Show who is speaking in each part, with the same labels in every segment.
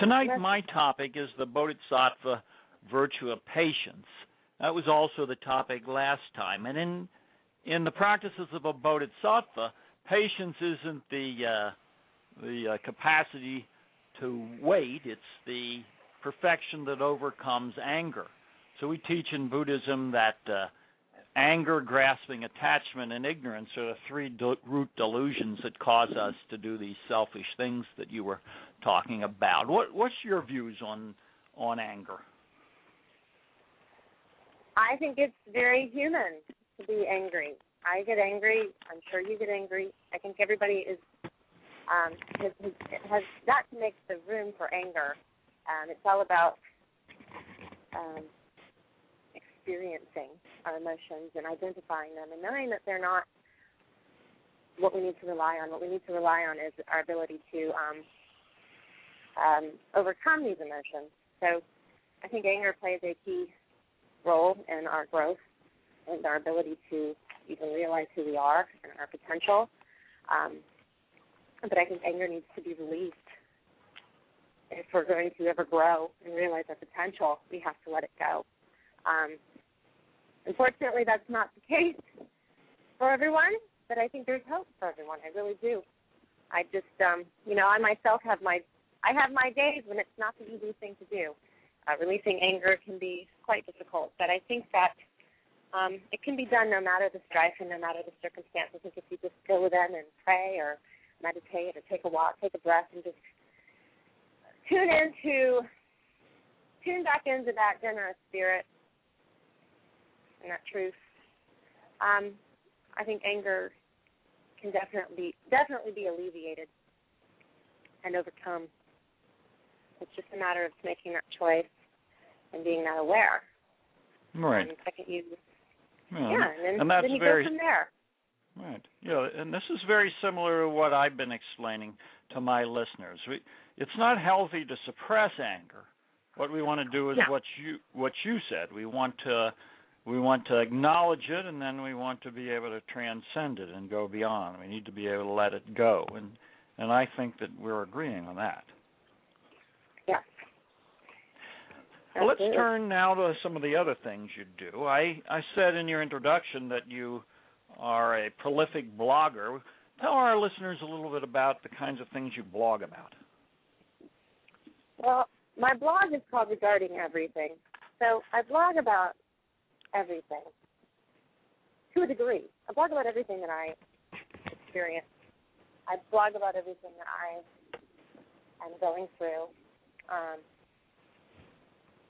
Speaker 1: Tonight, my topic is the Bodhisattva virtue of patience. That was also the topic last time. And in the practices of a Bodhisattva, patience isn't the capacity to wait. It's the perfection that overcomes anger. So we teach in Buddhism that anger, grasping, attachment, and ignorance are the three root delusions that cause us to do these selfish things that you were talking about. What's your views on anger?
Speaker 2: I think it's very human to be angry. I get angry. I'm sure you get angry. I think everybody has got to make the room for anger. It's all about experiencing our emotions and identifying them and knowing that they're not what we need to rely on. What we need to rely on is our ability to overcome these emotions. So I think anger plays a key role in our growth and our ability to even realize who we are and our potential. But I think anger needs to be released. If we're going to ever grow and realize our potential, we have to let it go. Unfortunately, that's not the case for everyone, but I think there's hope for everyone. I really do. I just, I myself have my days when it's not the easiest thing to do. Releasing anger can be quite difficult, but I think that it can be done no matter the strife and no matter the circumstances. I think if you just go within and pray or meditate or take a walk, take a breath, and just tune back into that generous spirit and that truth, I think anger can definitely be alleviated and overcome. It's just a matter of making that choice and being that aware.
Speaker 1: Right.
Speaker 2: And second, you,
Speaker 1: and
Speaker 2: then you go from there.
Speaker 1: Right. Yeah, and this is very similar to what I've been explaining to my listeners. It's not healthy to suppress anger. What we want to do is what you said. We want to acknowledge it, and then we want to be able to transcend it and go beyond. We need to be able to let it go, and I think that we're agreeing on that.
Speaker 2: Yeah.
Speaker 1: Well, let's turn now to some of the other things you do. I said in your introduction that you are a prolific blogger. Tell our listeners a little bit about the kinds of things you blog about.
Speaker 2: Well, my blog is called Regarding Everything. So I blog about everything to a degree. I blog about everything that I experience. I blog about everything that I am going through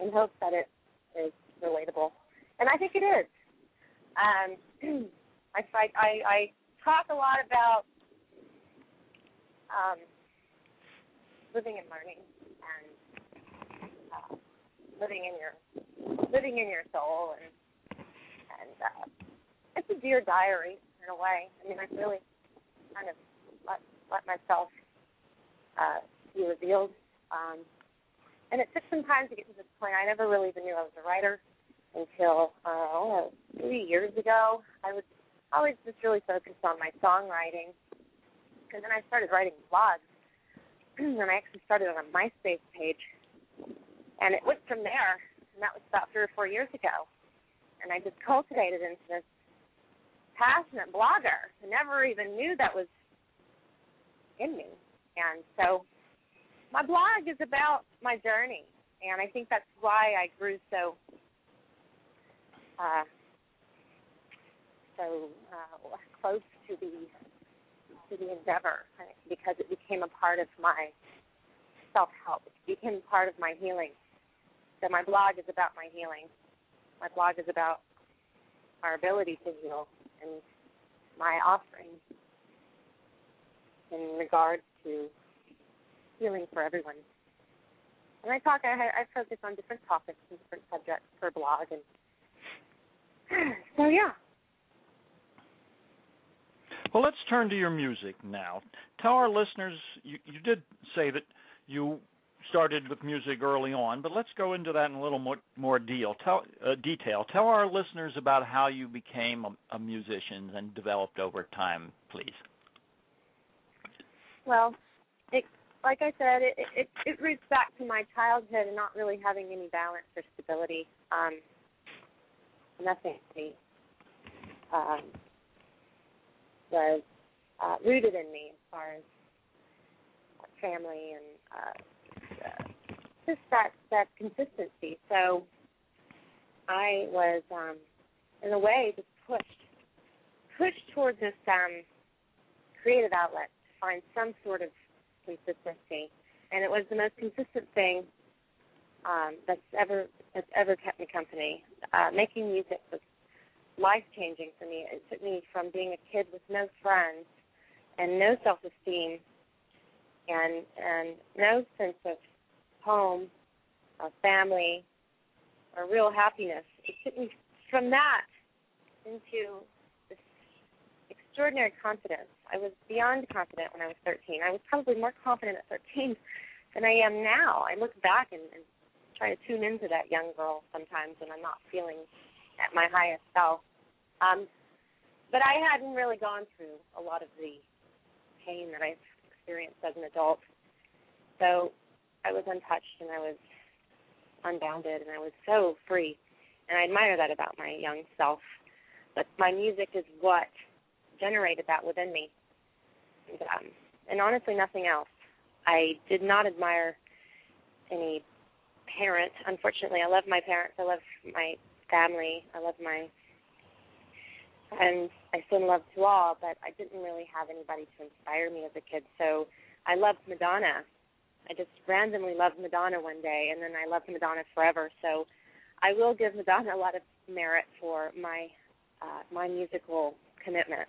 Speaker 2: in hopes that it is relatable. And I think it is. I talk a lot about living and learning and living in your soul, and it's a dear diary in a way. I mean, I've really kind of let myself be revealed, and it took some time to get to this point. I never really even knew I was a writer until 3 years ago. I was always just really focused on my songwriting, and then I started writing blogs, and I actually started on a MySpace page, and it went from there, and that was about 3 or 4 years ago, and I just cultivated into this passionate blogger. I never even knew that was in me, and so my blog is about my journey, and I think that's why I grew so close to the endeavor, because it became a part of my self-help. It became part of my healing. So my blog is about my healing. My blog is about our ability to heal and my offering in regards to healing for everyone. And I focus on different topics and different subjects per blog, and so yeah.
Speaker 1: Well, let's turn to your music now. Tell our listeners, you did say that you started with music early on, but let's go into that in a little more detail. Tell our listeners about how you became a musician and developed over time, please.
Speaker 2: Well, it like I said, it roots back to my childhood and not really having any balance or stability. Nothing was rooted in me as far as family and just that consistency. So I was, in a way, just pushed towards this creative outlet to find some sort of consistency, and it was the most consistent thing that's ever kept me company. Making music was life-changing for me. It took me from being a kid with no friends and no self-esteem and no sense of home or family or real happiness. It took me from that into this extraordinary confidence. I was beyond confident when I was 13. I was probably more confident at 13 than I am now. I look back and try to tune into that young girl sometimes when I'm not feeling at my highest self. But I hadn't really gone through a lot of the pain that I've experienced as an adult. So I was untouched and I was unbounded and I was so free. And I admire that about my young self. But my music is what generated that within me. And honestly, nothing else. I did not admire any parent. Unfortunately, I love my parents. I love my family. I love my friends. I send love to all, but I didn't really have anybody to inspire me as a kid. So I loved Madonna. I just randomly loved Madonna one day, and then I loved Madonna forever. So I will give Madonna a lot of merit for my musical commitment.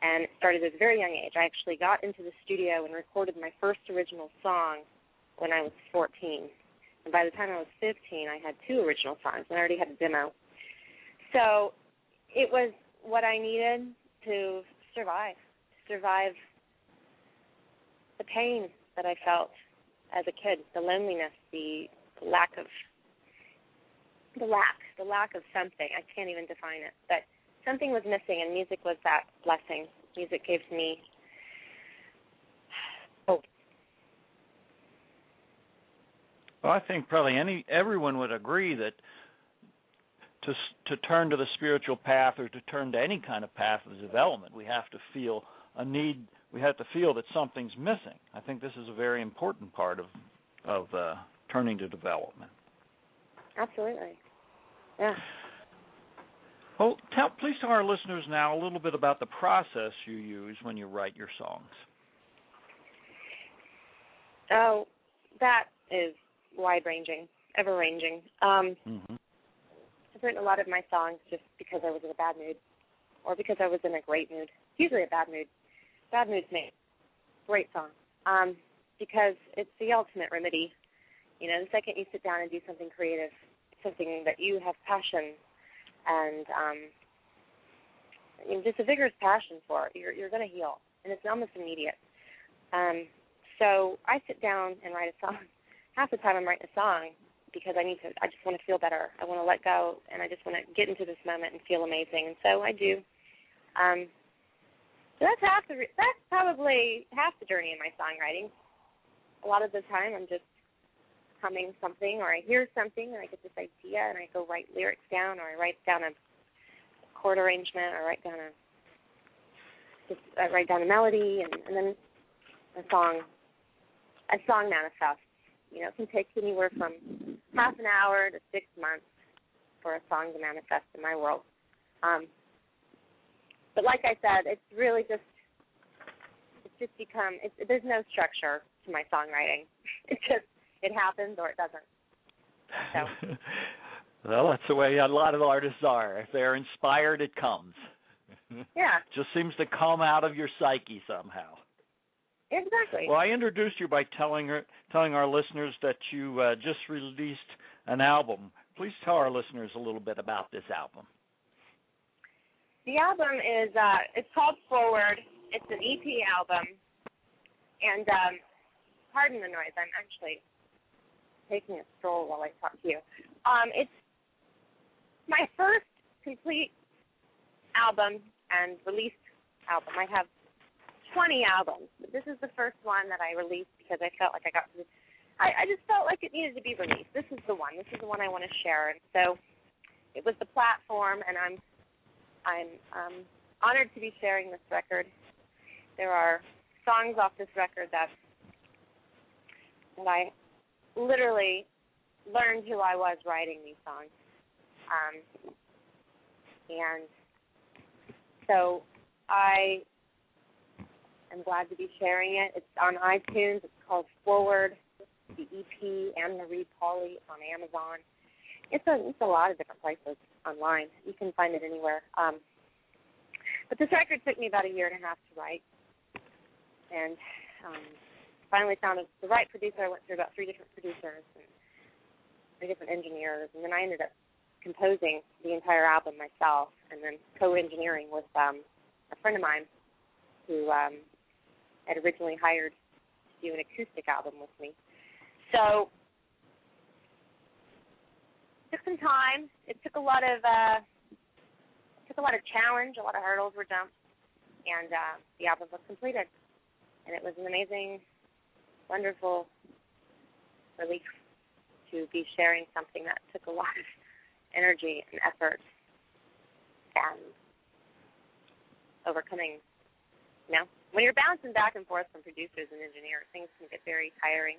Speaker 2: And it started at a very young age. I actually got into the studio and recorded my first original song when I was 14. And by the time I was 15, I had 2 original songs, and I already had a demo. So it was what I needed to survive the pain that I felt as a kid, the loneliness, the lack of something. I can't even define it, but something was missing, and music was that blessing. Music gives me hope.
Speaker 1: Well, I think probably everyone would agree that to turn to the spiritual path or to turn to any kind of path of development, we have to feel a need. We have to feel that something's missing. I think this is a very important part of turning to development.
Speaker 2: Absolutely. Yeah.
Speaker 1: Well, please tell our listeners now a little bit about the process you use when you write your songs.
Speaker 2: Oh, that is wide-ranging, ever-ranging. I've written a lot of my songs just because I was in a bad mood or because I was in a great mood. Usually a bad mood. Bad moods make great songs because it's the ultimate remedy. You know, the second you sit down and do something creative, something that you have passion and just a vigorous passion for, you're going to heal, and it's almost immediate. So I sit down and write a song. Half the time I'm writing a song because I just want to feel better. I want to let go, and I just want to get into this moment and feel amazing, and so I do. So that's probably half the journey in my songwriting. A lot of the time I'm just humming something, or I hear something and I get this idea and I go write lyrics down, or I write down a chord arrangement, or write down a melody, and then a song manifests. You know, it can take anywhere from half an hour to 6 months for a song to manifest in my world. But like I said, it's really there's no structure to my songwriting. It happens or it doesn't. So.
Speaker 1: Well, that's the way a lot of artists are. If they're inspired, it comes.
Speaker 2: Yeah.
Speaker 1: Just seems to come out of your psyche somehow.
Speaker 2: Exactly.
Speaker 1: Well, I introduced you by telling our listeners that you just released an album. Please tell our listeners a little bit about this album.
Speaker 2: The album is it's called Forward. It's an EP album, and pardon the noise. I'm actually taking a stroll while I talk to you. It's my first complete album and released album. I have 20 albums. this is the first one that I released because I felt like I just felt like it needed to be released. This is the one. This is the one I want to share. And so it was the platform, and I'm honored to be sharing this record. There are songs off this record that I literally learned who I was writing these songs. And so I am glad to be sharing it. It's on iTunes. It's called Forward, the EP, and Marie Pauley. It's on Amazon. It's a lot of different places online. You can find it anywhere. But this record took me about 1.5 years to write. And finally found the right producer. I went through about 3 different producers and 3 different engineers. And then I ended up composing the entire album myself and then co-engineering with a friend of mine who had originally hired to do an acoustic album with me. So it took some time. It took a lot of challenge. A lot of hurdles were jumped, and the album was completed. And it was an amazing, wonderful relief to be sharing something that took a lot of energy and effort and overcoming. When you're bouncing back and forth from producers and engineers, things can get very tiring.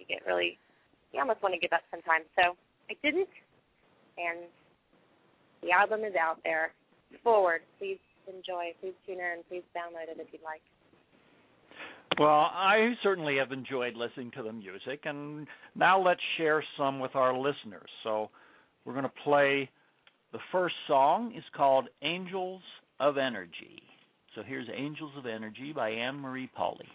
Speaker 2: You almost want to give up sometimes. So I didn't, and the album is out there. Forward. Please enjoy. Please tune in. Please download it if you'd like.
Speaker 1: Well, I certainly have enjoyed listening to the music, and now let's share some with our listeners. So we're going to play the first song. It's called Angels of Energy. So here's Angels of Energy by Anne Marie Pauley.